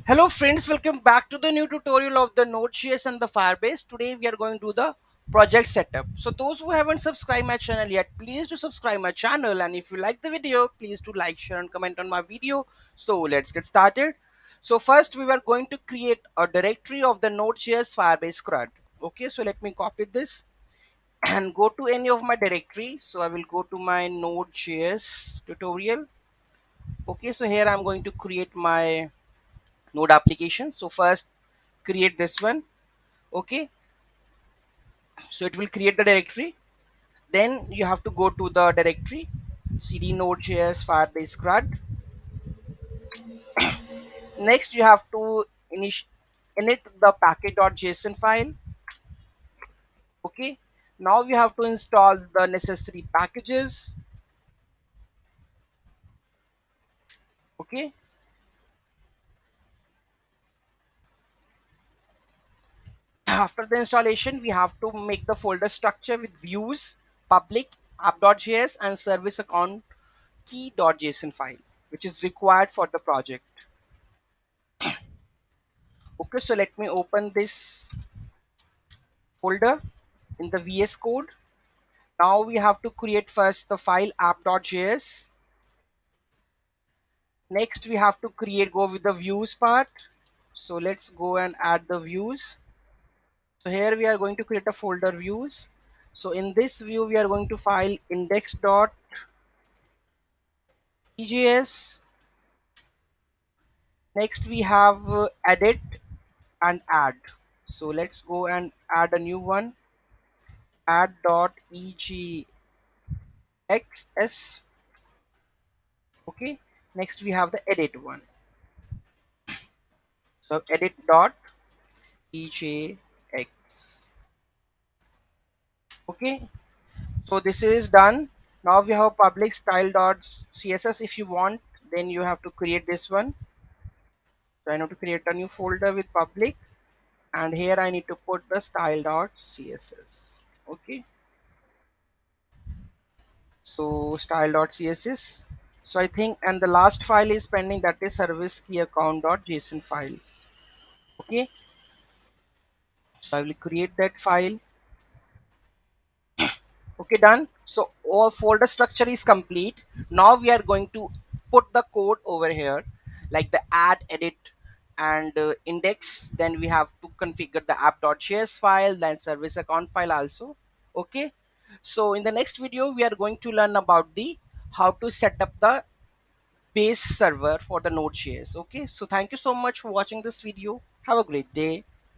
Hello friends, welcome back to the new tutorial of the Node.js and the Firebase. Today we are going to do the project setup. So those who haven't subscribed my channel yet, please do subscribe my channel, and if you like the video, please do like, share and comment on my video. So let's get started. So first we are going to create a directory of the Node.js Firebase CRUD. Okay, so let me copy this and go to any of my directory. So I will go to my Node.js tutorial. Okay, so here I'm going to create my node application. So first create this one. Okay, so it will create the directory. Then you have to go to the directory cd node.js firebase crud. Next you have to init the package.json file. Okay, now you have to install the necessary packages. Okay, after the installation we have to make the folder structure with views, public, app.js and service account key.json file, which is required for the project. Okay, so let me open this folder in the VS Code. Now we have to create first the file app.js. Next we have to go with the views part. So let's go and add the views. So here we are going to create a folder views. So in this view we are going to file index.tjs. Next we have edit and add. So let's go and add a new one, add.egxs. Okay, next we have the edit one. So edit.ejx. Okay, so this is done. Now we have public style.css. If you want, then you have to create this one. So I need to create a new folder with public, and here I need to put the style.css. Okay, so style.css. So I think, and the last file is pending, that is service key account.json file. Okay, so I will create that file. Okay, done. So all folder structure is complete. Now we are going to put the code over here, like the add, edit and index. Then we have to configure the app.js file, then service account file also. Okay, so in the next video we are going to learn about the how to set up the base server for the Node.js. Okay, so thank you so much for watching this video. Have a great day.